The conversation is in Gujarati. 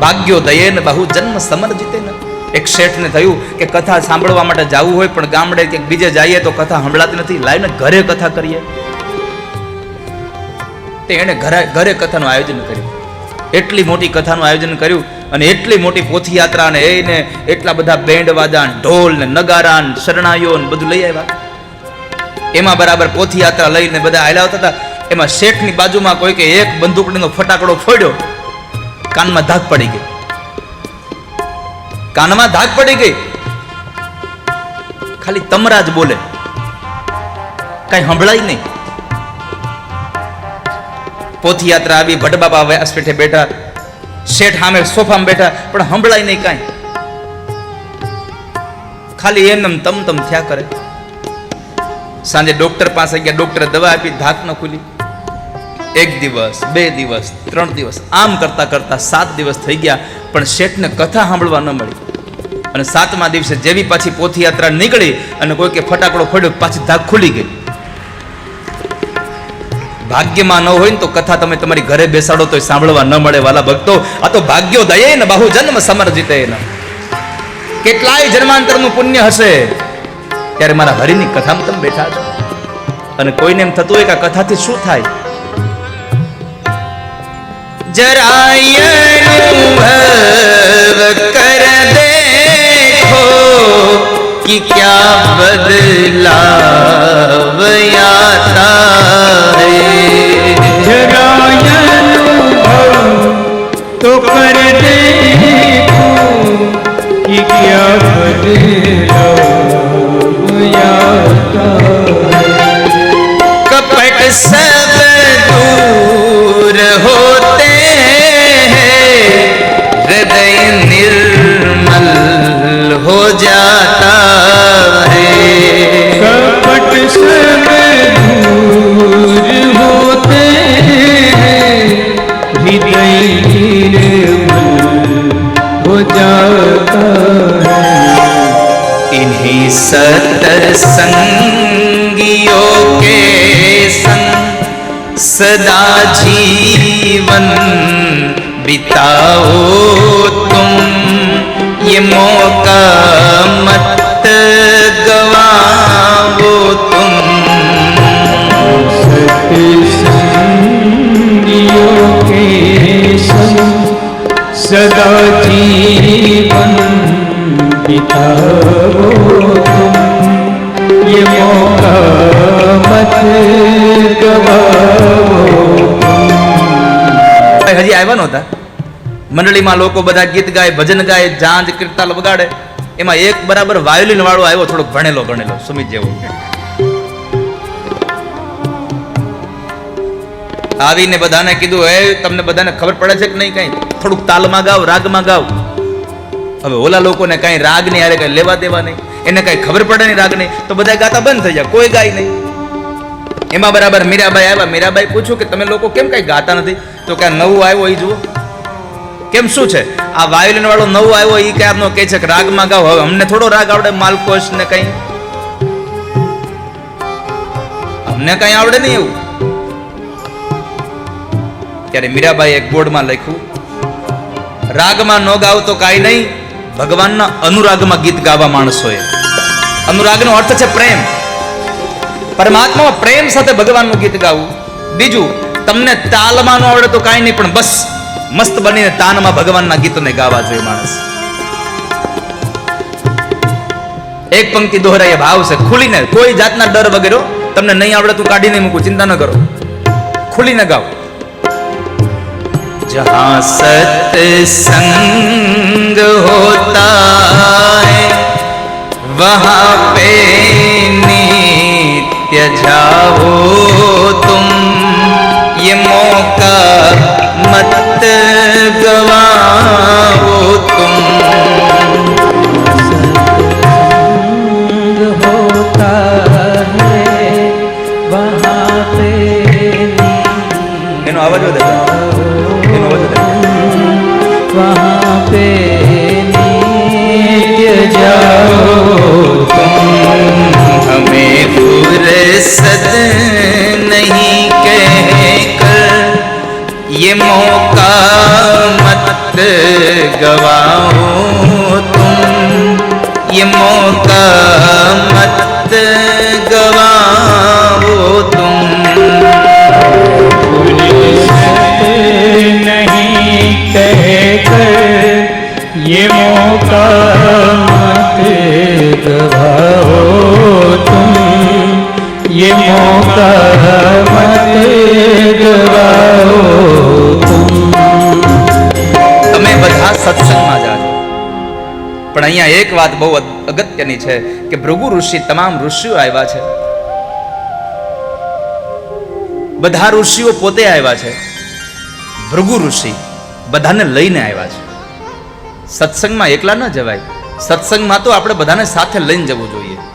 ભાગ્યો દયેન બહુ જન્મ સમર્જિતે ન. એક શેઠને થયું કે કથા સાંભળવા માટે જવું હોય પણ ગામડે કે બીજે જઈએ તો કથા સંભળાતી નથી, લાવીને ઘરે કથા કરીએ. તે એને ઘરે કથાનું આયોજન કર્યું. એટલી મોટી કથાનું આયોજન કર્યું અને એટલી મોટી પોથીયાત્રા ને એને એટલા બધા બેન્ડ વાજા ઢોલ ને નગારા ને શરણાઈઓ ને બધું લઈ આવ્યા. એમાં બરાબર પોથીયાત્રા લઈને બધા હાલ્યા હતા. એમાં શેઠની બાજુમાં કોઈ કે એક બંદૂકડીનો ફટાકડો ફોડ્યો, કાનમાં ધાક પડી ગઈ. કાનમાં ધાક પડી ગઈ. ખાલી તમરા જ બોલે, કઈ સંભળાય નહીં. પોથીયાત્રા આવી, ભટબાપા વ્યાસ પેઠે બેઠા, શેઠ સામે સોફામાં બેઠા, પણ સંભળાય નહીં કાંઈ. ખાલી એમ તમ તમ થયા કરે. સાંજે ડોક્ટર પાસે ગયા, ડોક્ટરે દવા આપી, ધાક ન ખુલી. 1 દિવસ 2 દિવસ 3 દિવસ આમ કરતા કરતા 7 દિવસ થઈ ગયા, પણ શેઠને કથા સાંભળવા ન મળી. અને 7મા દિવસે જેવી પાછી પોથીયાત્રા નીકળી અને કોઈ કે ફટાકડો ફોડ્યો, પાછી ધાક ખુલી ગઈ. ભાગ્યમાં ન હોય ને તો કથા તમે તમારી ઘરે બેસાડો તો સાંભળવા ન મળે. વાલા ભક્તો, આ તો ભાગ્યો દયે ને બહુ જન્મ સમર્જિતે ન. કેટલાય જન્માંતરનું પુણ્ય હશે ત્યારે મારા હરિની કથામાં તમે બેઠા છો. અને કોઈને એમ થતું હોય કે આ કથાથી શું થાય, जरा अनुभव कर देखो कि क्या बदलाव आता है. जरा अनुभव तो कर देखो कि क्या बदलाव आता है. कपट सब दूर होते हृदय निर्मल हो जाता है. कपट सब दूर होते हैं, हृदय निर्मल हो जाता है. इन्हीं सत्संगियों के संग सदा जीवन बिताओ तुम, ये मौका मत गवाओ तुम. सत्संगियों के संग सदा जीवन बिताओ तुम, ये मौका मत गवाओ. હજી આવ્યા નહોતા. મંડળીમાં લોકો બધા ગીત ગાય, ભજન ગાય, જાંજ કીર્તાલ વગાડે. એમાં એક બરાબર વાયોલિન વાળો આવ્યો, થોડોક ભણેલો સુમિત જેવો. આવીને બધાને કીધું, હે તમને બધાને ખબર પડે છે કે નહીં કઈ, થોડુંક તાલમાં ગાવ, રાગમાં ગાવ. હવે ઓલા લોકોને કઈ રાગ નહીં, આરે કઈ લેવા દેવા નહીં, એને કઈ ખબર પડે નહીં રાગ નહીં, તો બધા ગાતા બંધ થઈ જાય, કોઈ ગાય નહીં. એમાં બરાબર મીરાબાઈ આવ્યા. મીરાબાઈ પૂછ્યું કે તમે લોકો કેમ કઈ ગાતા નથી? તો કે નવું આવ્યો એ જુઓ. કેમ શું છે? આ વાયોલિન વાળો નવો આવ્યો એ ક્યારનો કહે છે કે રાગમાં ગાવ. હવે અમને થોડો રાગ આવડે, માલકોશ ને કઈ અમને કઈ આવડે નહીં એવું. ત્યારે મીરાબાઈ એક બોર્ડમાં લખ્યું, રાગમાં ન ગાવ તો કાંઈ નહીં, ભગવાનના અનુરાગમાં ગીત ગાવા માણસોએ. અનુરાગનો અર્થ છે પ્રેમ. પરમાત્મા પ્રેમ સાથે ભગવાનનું ગીત ગાવું. બીજું, તમને તાલમાં ન આવડે તો કાંઈ નહીં, પણ બસ મસ્ત બનીને તાનમાં ભગવાનના ગીતોને ગાવા જોઈએ માણસ. એક પંક્તિ દોહરાય ભાવ છે, ખુલીને, કોઈ જાતના ડર વગેરે. તમને નહીં આવડે તો કાઢીને મૂકું, ચિંતા ન કરો, ખુલીને ગાઓ. जहाँ सत्संग होता है वहाँ पे नित्य जाओ तुम, ये मौका मत गवाओ तुम. सत्संग होता है वहाँ पे એનો અવાજ વધે, એનો અવાજ વધે. वहाँ पे नित्य जाओ तुम, हमें फुर्सत नहीं कहकर ये मौका मत गवाओ तुम, ये मौका मत गवाओ तुम। नहीं कहकर ये मौका मत गवाओ तुम, ये मौका मत गवाओ तुम। તમે બધા સત્સંગમાં જાજો, પણ અહીંયા એક વાત બહુ અગત્યની છે કે ભૃગુ ઋષિ, તમામ ઋષિઓ આવ્યા છે, બધા ઋષિઓ પોતે આવ્યા છે, ભૃગુ ઋષિ બધાને લઈને આવ્યા છે. સત્સંગમાં એકલા ન જવાય, સત્સંગમાં તો આપણે બધાને સાથે લઈને જવું જોઈએ.